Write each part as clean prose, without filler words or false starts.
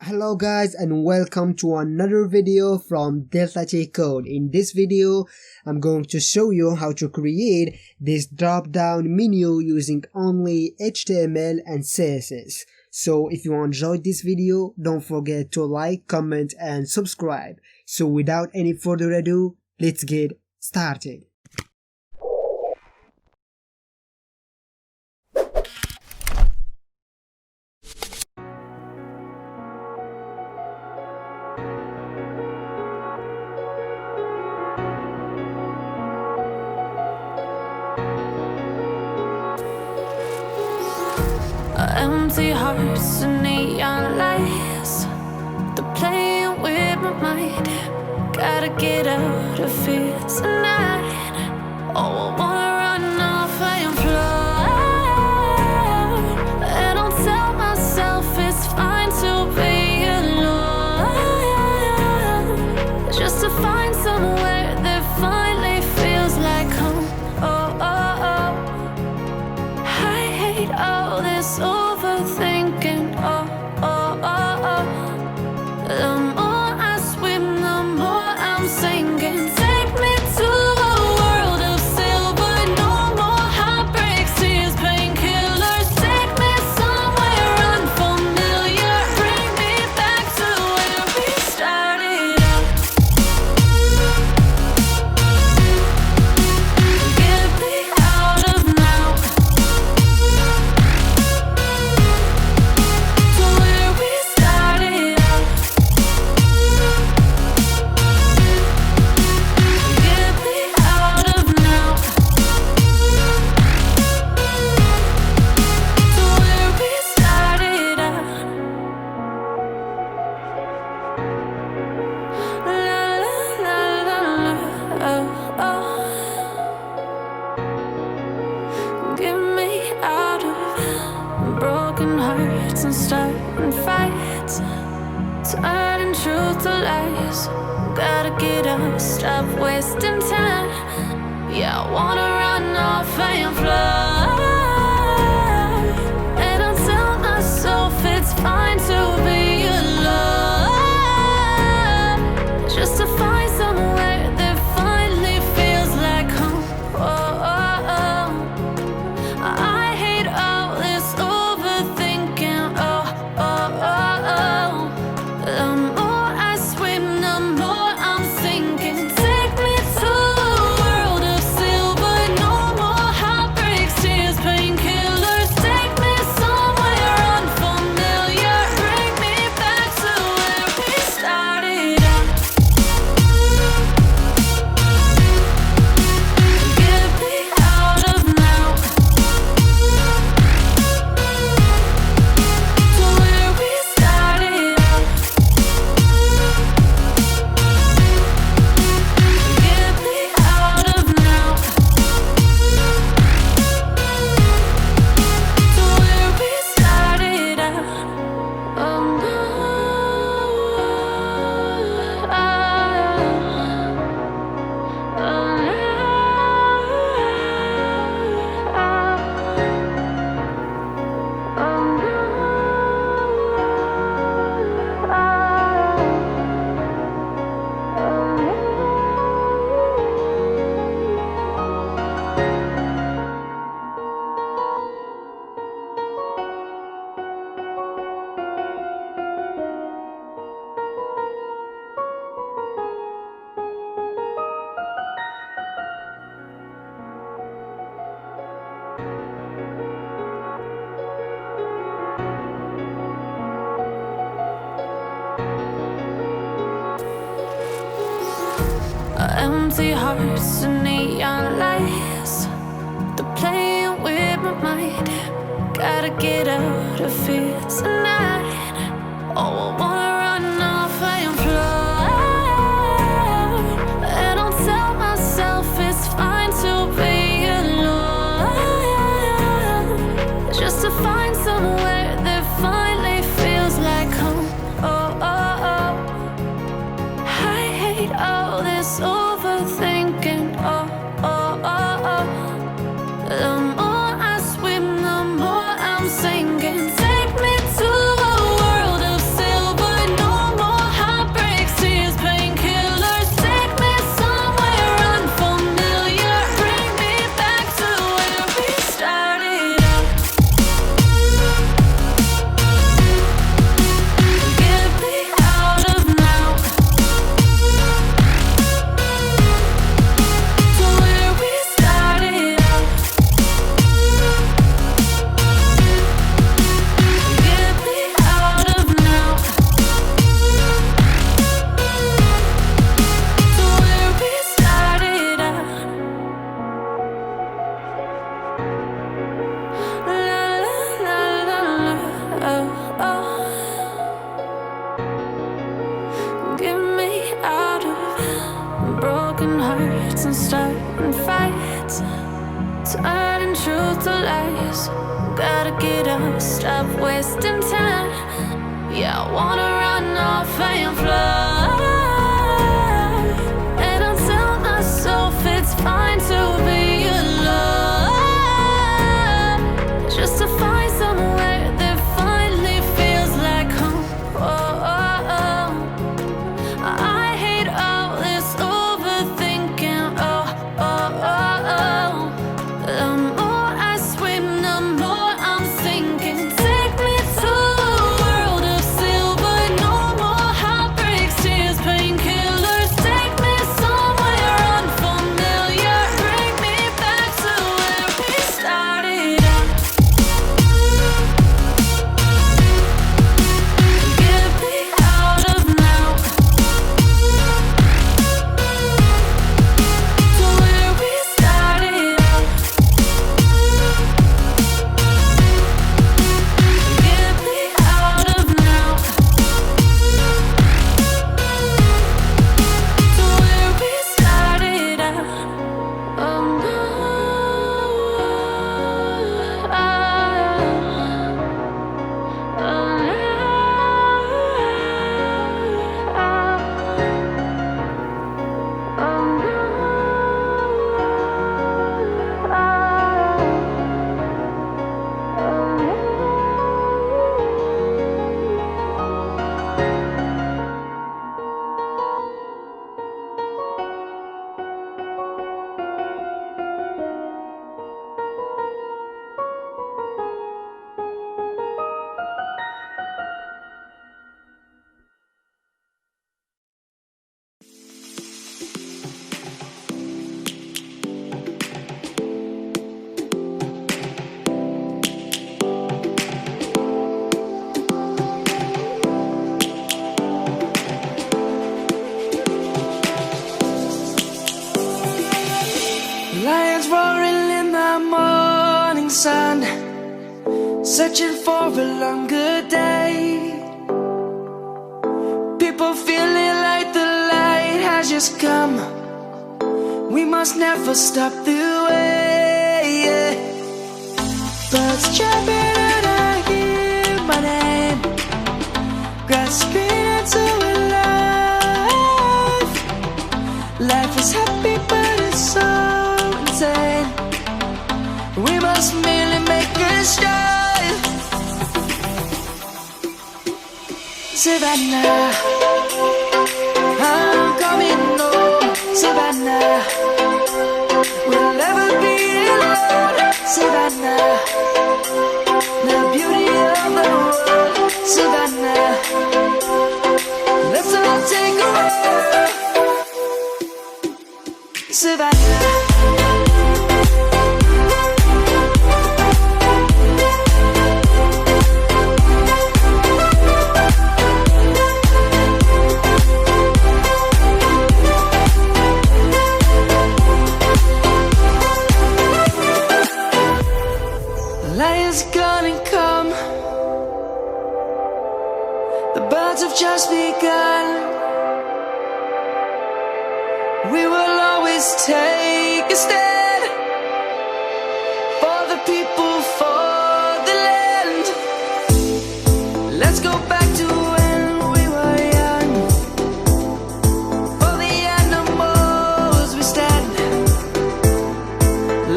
Hello guys and welcome to another video from Delta J Code. In this video I'm going to show you how to create this drop down menu using only HTML and CSS. So if you enjoyed this video, don't forget to like, comment and subscribe. So without any further ado, let's get started. Empty hearts and neon lights, they're playing with my mind. Gotta get out of here tonight. Oh, I wanna run off and fly, and I'll tell myself it's fine to be alone, just to find somewhere that finally feels like home. Oh, oh, oh. I hate all this overthinking, oh, oh, oh, oh. The more I swim, the more I'm sinking. Take me to a world of silver, no more heartbreaks, tears, painkillers. Take me somewhere unfamiliar, bring me back to where we started out. Get me out of now, to where we started out. Get me out of now, to where we started out. La la la la la, oh, oh. Get me out of broken hearts and starting fights, turning truth to lies. Gotta get up, stop wasting time. Yeah, I wanna run off and fly, and I'll tell myself it's fine to be alone, just to find somewhere that finally feels like home. Oh, oh, oh. I hate all this overthinking, oh, oh, oh, oh. The more I swim, the more I'm sinking. Take me to a world of silver, no more heartbreaks, tears, painkillers. Take me somewhere unfamiliar, bring me back to where we started out. Get me out of now, to where we started out. Get me out of now, to where we started out. Oh no, oh Empty hearts and neon lights, they're playing with my mind. Gotta get out of here tonight. Oh, I wanna run off and fly, and I'll tell myself it's fine to be alone, just to find somewhere that finally feels like home. Oh, oh, oh. I hate all this overthinking, oh, oh, oh, oh. The more I swim, the more I'm sinking. Take me to a world of silver, and starting fights, turning truth to lies. Gotta get up, stop wasting time. Yeah, I wanna run off and fly. And I'll tell myself it's fine to be alone, just to find somewhere that finally feels like home. I hate all this overthinking. The more I swim, the more I'm sinking. Take me to a world of silver, no more heartbreaks, tears, painkillers. Take me somewhere unfamiliar, bring me back to where we started out. Get me out of now, to where we started out. Get me out of now, to where we started out. Oh no, lions roaring in the morning sun, searching for a longer day. People feeling like the light has just come. We must never stop the way. Birds chirping and I hear my name, grasping into a life. Life is happy but it's so insane. We must merely make a start. Savannah, I'm coming home. Savannah, we'll never be alone. Savannah, the beauty of the world. Savannah, let's all take a walk. Savannah, lion's gonna come. The birds have just begun. We will always take a stand for the people, for the land. Let's go back to when we were young. For the animals we stand.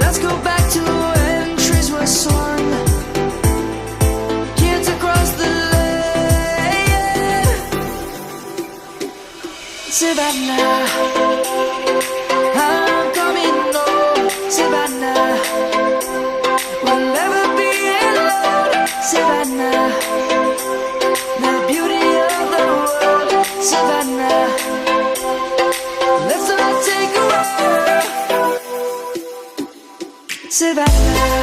Let's go back to when trees were swung, kids across the land. Savannah, I'm coming home. Savannah, we'll never be alone. Savannah, the beauty of the world. Savannah, let's all take a walk. Savannah,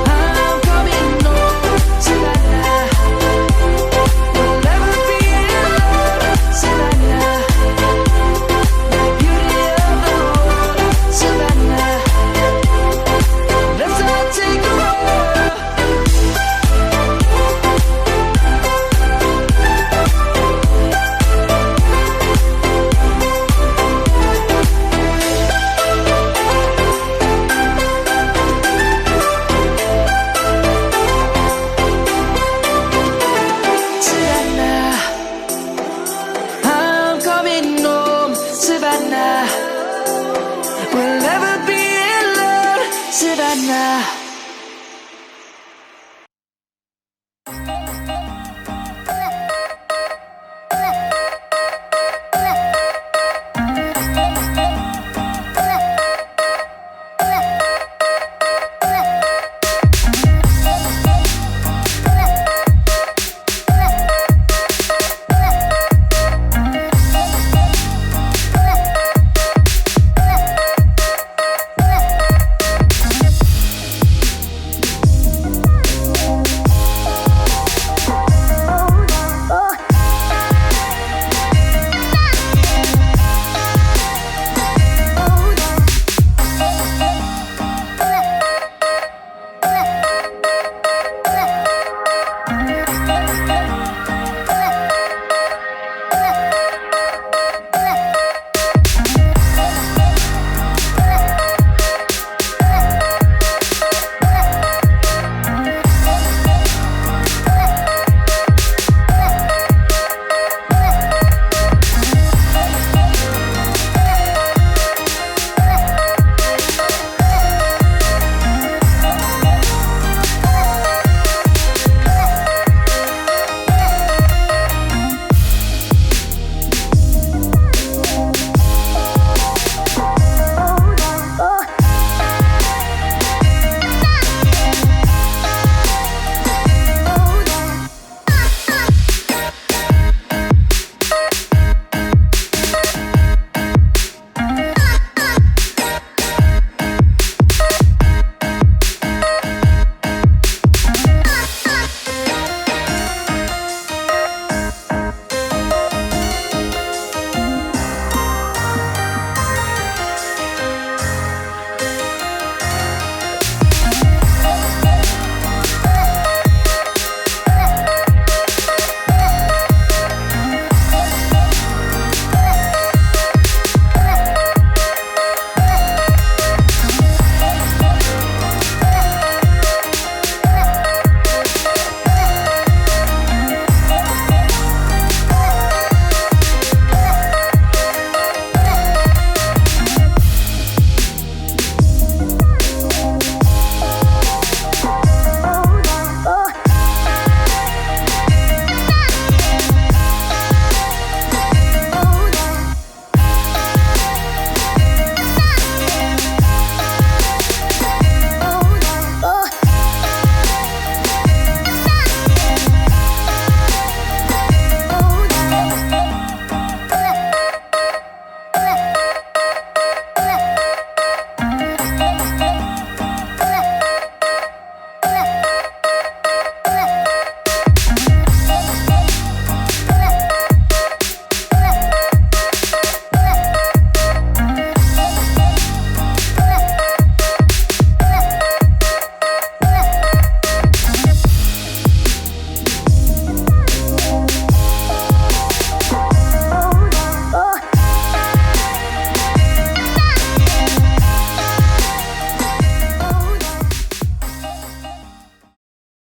I'm coming home. Savannah, we'll never be alone. Savannah, the beauty of now.